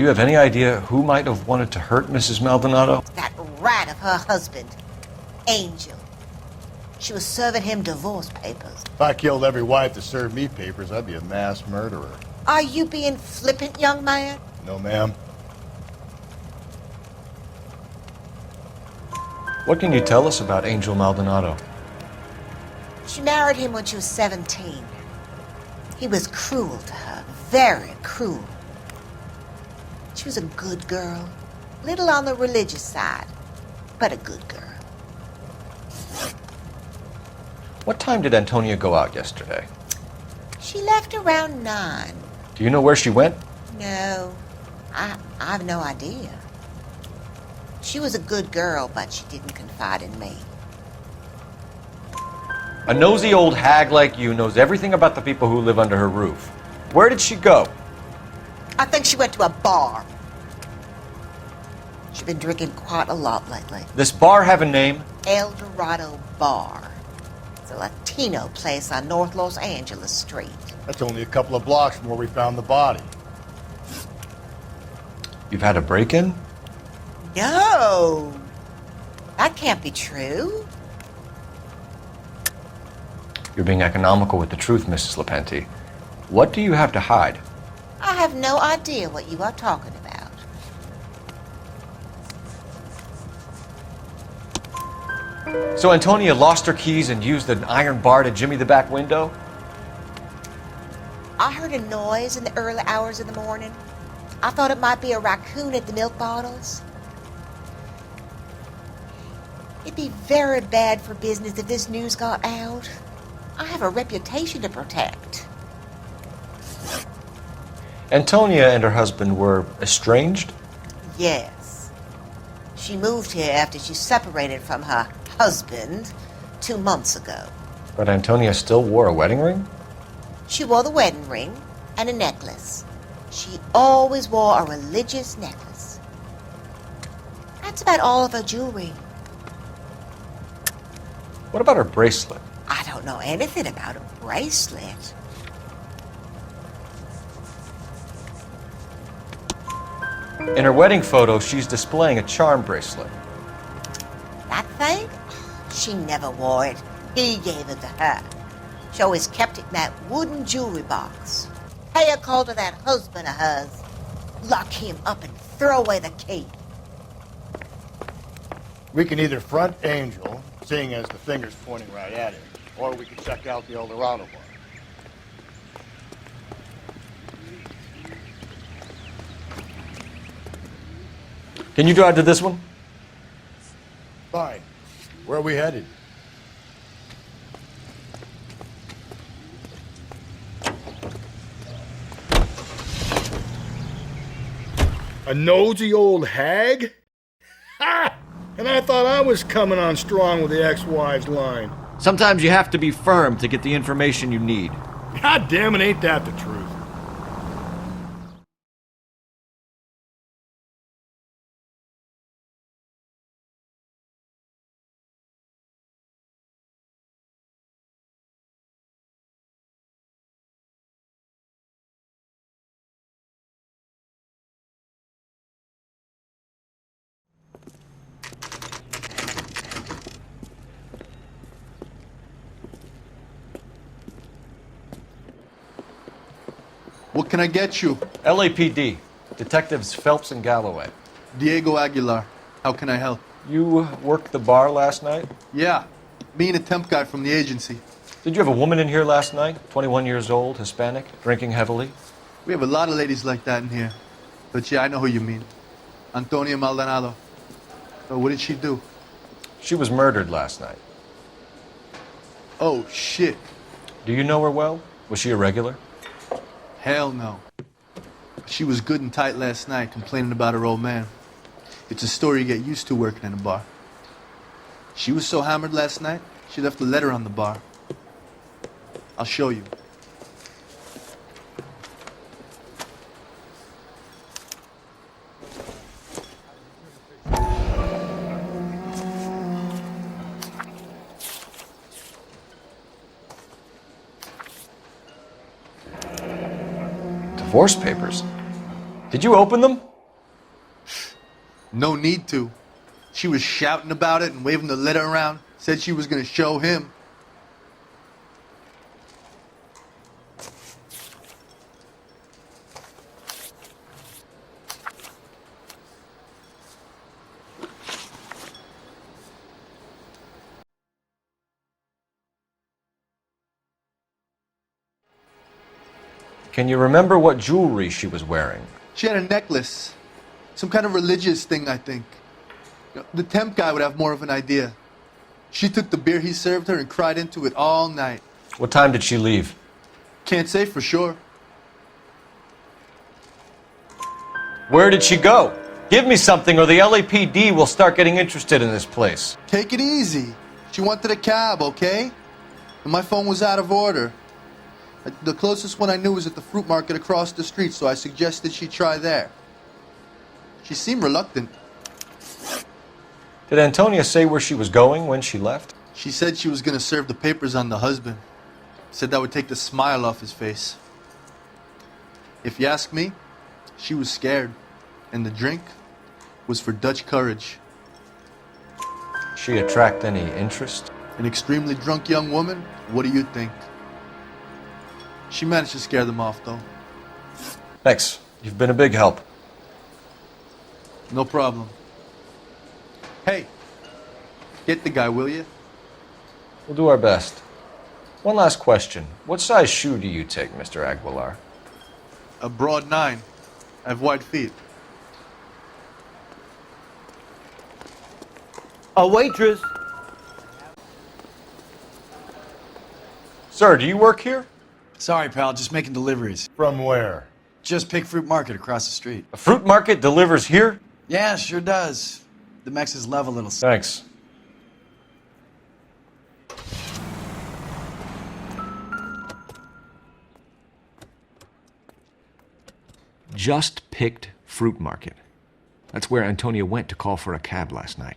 you have any idea who might have wanted to hurt Mrs. Maldonado? That rat of her husband, Angel. She was serving him divorce papers. If I killed every wife to serve me papers, I'd be a mass murderer. Are you being flippant, young man? No, ma'am. What can you tell us about Angel Maldonado? She married him when she was 17. He was cruel to her, very cruel. She was a good girl, little on the religious side, but a good girl. What time did Antonia go out yesterday? She left around 9. Do you know where she went? No, I have no idea. She was a good girl, but she didn't confide in me. A nosy old hag like you knows everything about the people who live under her roof. Where did she go? I think she went to a bar. She's been drinking quite a lot lately. This bar have a name? El Dorado Bar. It's a Latino place on North Los Angeles Street. That's only a couple of blocks from where we found the body. You've had a break-in? No! That can't be true. You're being economical with the truth, Mrs. Lepenti. What do you have to hide? I have no idea what you are talking about. So Antonia lost her keys and used an iron bar to jimmy the back window? I heard a noise in the early hours of the morning. I thought it might be a raccoon at the milk bottles. It'd be very bad for business if this news got out. I have a reputation to protect. Antonia and her husband were estranged? Yes. She moved here after she separated from her husband 2 months ago. But Antonia still wore a wedding ring? She wore the wedding ring and a necklace. She always wore a religious necklace. That's about all of her jewelry. What about her bracelet? I don't know anything about a bracelet. In her wedding photo, she's displaying a charm bracelet. That thing? She never wore it. He gave it to her. She always kept it in that wooden jewelry box. Pay a call to that husband of hers. Lock him up and throw away the key. We can either front Angel, seeing as the finger's pointing right at him, or we can check out the El Dorado bar. Can you drive to this one? Fine. Where are we headed? A nosy old hag? Ha! And I thought I was coming on strong with the ex-wives line. Sometimes you have to be firm to get the information you need. God damn it, ain't that the truth? What can I get you? LAPD, Detectives Phelps and Galloway. Diego Aguilar. How can I help? You worked the bar last night? Yeah, me and a temp guy from the agency. Did you have a woman in here last night? 21 years old, Hispanic, drinking heavily? We have a lot of ladies like that in here. But yeah, I know who you mean. Antonia Maldonado. So what did she do? She was murdered last night. Oh, shit. Do you know her well? Was she a regular? Hell no. She was good and tight last night, complaining about her old man. It's a story you get used to working in a bar. She was so hammered last night, she left a letter on the bar. I'll show you. Divorce papers. Did you open them? No need to. She was shouting about it and waving the letter around. Said she was gonna show him. Can you remember what jewelry she was wearing? She had a necklace. Some kind of religious thing, I think. The temp guy would have more of an idea. She took the beer he served her and cried into it all night. What time did she leave? Can't say for sure. Where did she go? Give me something or the LAPD will start getting interested in this place. Take it easy. She wanted a cab, okay? And my phone was out of order. The closest one I knew was at the fruit market across the street, so I suggested she try there. She seemed reluctant. Did Antonia say where she was going when she left? She said she was going to serve the papers on the husband. Said that would take the smile off his face. If you ask me, she was scared. And the drink was for Dutch courage. She attract any interest? An extremely drunk young woman? What do you think? She managed to scare them off, though. Thanks. You've been a big help. No problem. Hey, get the guy, will you? We'll do our best. One last question. What size shoe do you take, Mr. Aguilar? A broad 9. I have wide feet. A waitress. Sir, do you work here? Sorry, pal, just making deliveries. From where? Just Pick Fruit Market across the street. A fruit market delivers here? Yeah, sure does. The Mexes love a little. Thanks. Just Picked Fruit Market. That's where Antonia went to call for a cab last night.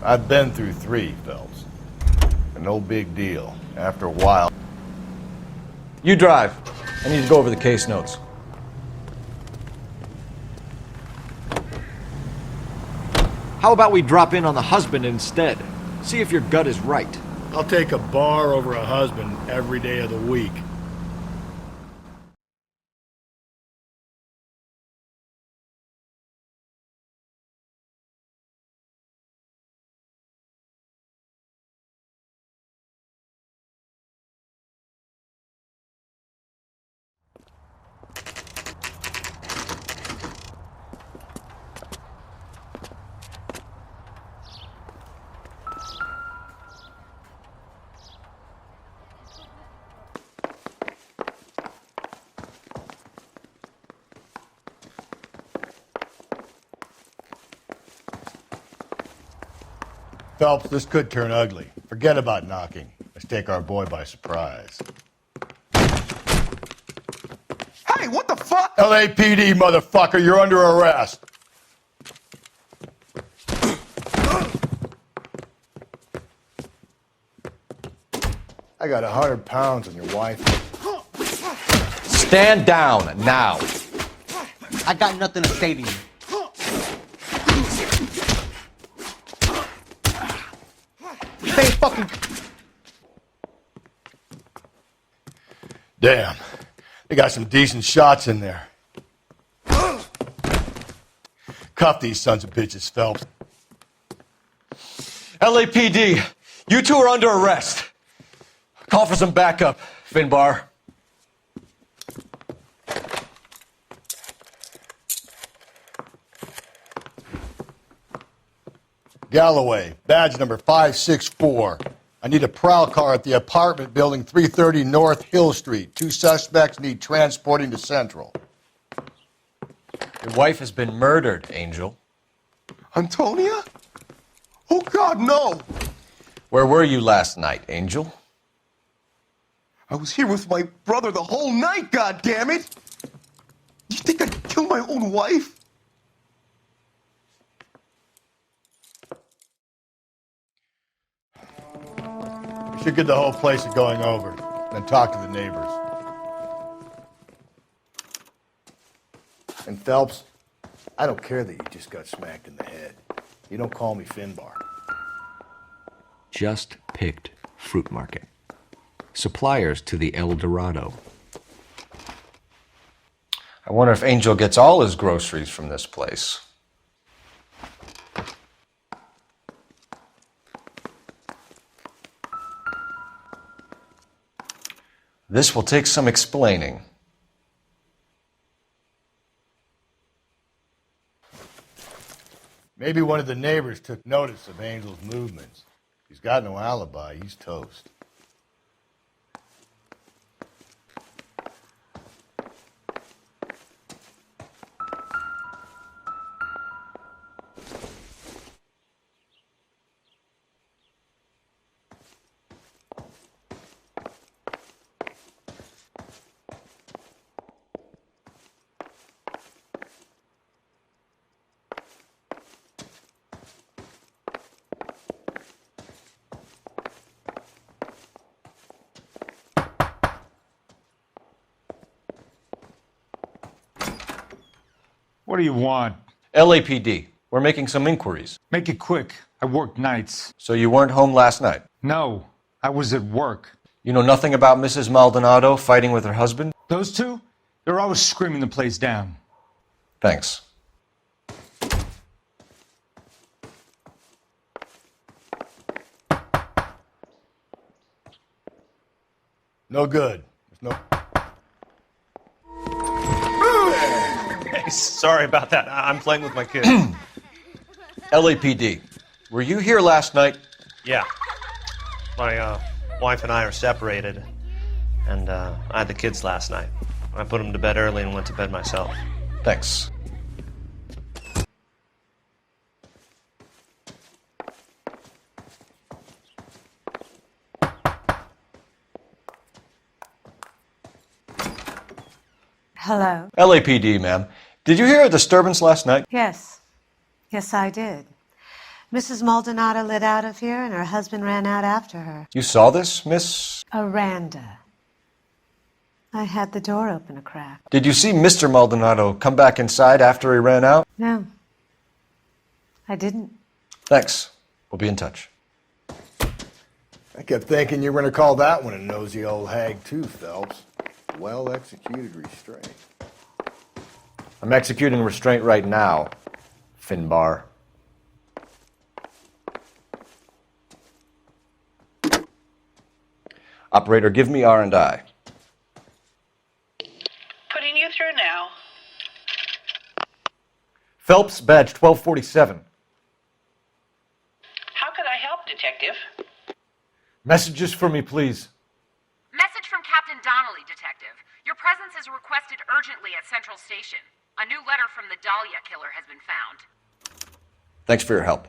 I've been through 3, Phelps. No big deal. After a while. You drive. I need to go over the case notes. How about we drop in on the husband instead? See if your gut is right. I'll take a bar over a husband every day of the week. Phelps, this could turn ugly. Forget about knocking. Let's take our boy by surprise. Hey, what the fuck? LAPD, motherfucker, you're under arrest. I got 100 pounds on your wife. Stand down now. I got nothing to say to you. Stay fucking... Damn. They got some decent shots in there. Cuff these sons of bitches, Phelps. LAPD, you two are under arrest. Call for some backup, Finbar. Galloway, badge number 564. I need a prowl car at the apartment building 330 North Hill Street. 2 suspects need transporting to Central. Your wife has been murdered, Angel. Antonia? Oh, God, no! Where were you last night, Angel? I was here with my brother the whole night, goddammit! You think I'd kill my own wife? We should get the whole place going over, then talk to the neighbors. Phelps, I don't care that you just got smacked in the head. You don't call me Finbar. Just picked fruit market. Suppliers to the El Dorado. I wonder if Angel gets all his groceries from this place. This will take some explaining. Maybe one of the neighbors took notice of Angel's movements. He's got no alibi. He's toast. What do you want? LAPD. We're making some inquiries. Make it quick. I work nights. So you weren't home last night? No, I was at work. You know nothing about Mrs. Maldonado fighting with her husband? Those two? They're always screaming the place down. Thanks. No good. There's no... Sorry about that. I'm playing with my kids. LAPD. Were you here last night? Yeah. My wife and I are separated, and I had the kids last night. I put them to bed early and went to bed myself. Thanks. Hello? LAPD, ma'am. Did you hear a disturbance last night? Yes. Yes, I did. Mrs. Maldonado lit out of here, and her husband ran out after her. You saw this, Miss? Aranda. I had the door open a crack. Did you see Mr. Maldonado come back inside after he ran out? No. I didn't. Thanks. We'll be in touch. I kept thinking you were going to call that one a nosy old hag, too, Phelps. Well-executed restraint. I'm executing restraint right now, Finbar. Operator, give me R&I. Putting you through now. Phelps, badge 1247. How could I help, Detective? Messages for me, please. Message from Captain Donnelly, Detective. Your presence is requested urgently at Central Station. A new letter from the Dahlia killer has been found. Thanks for your help.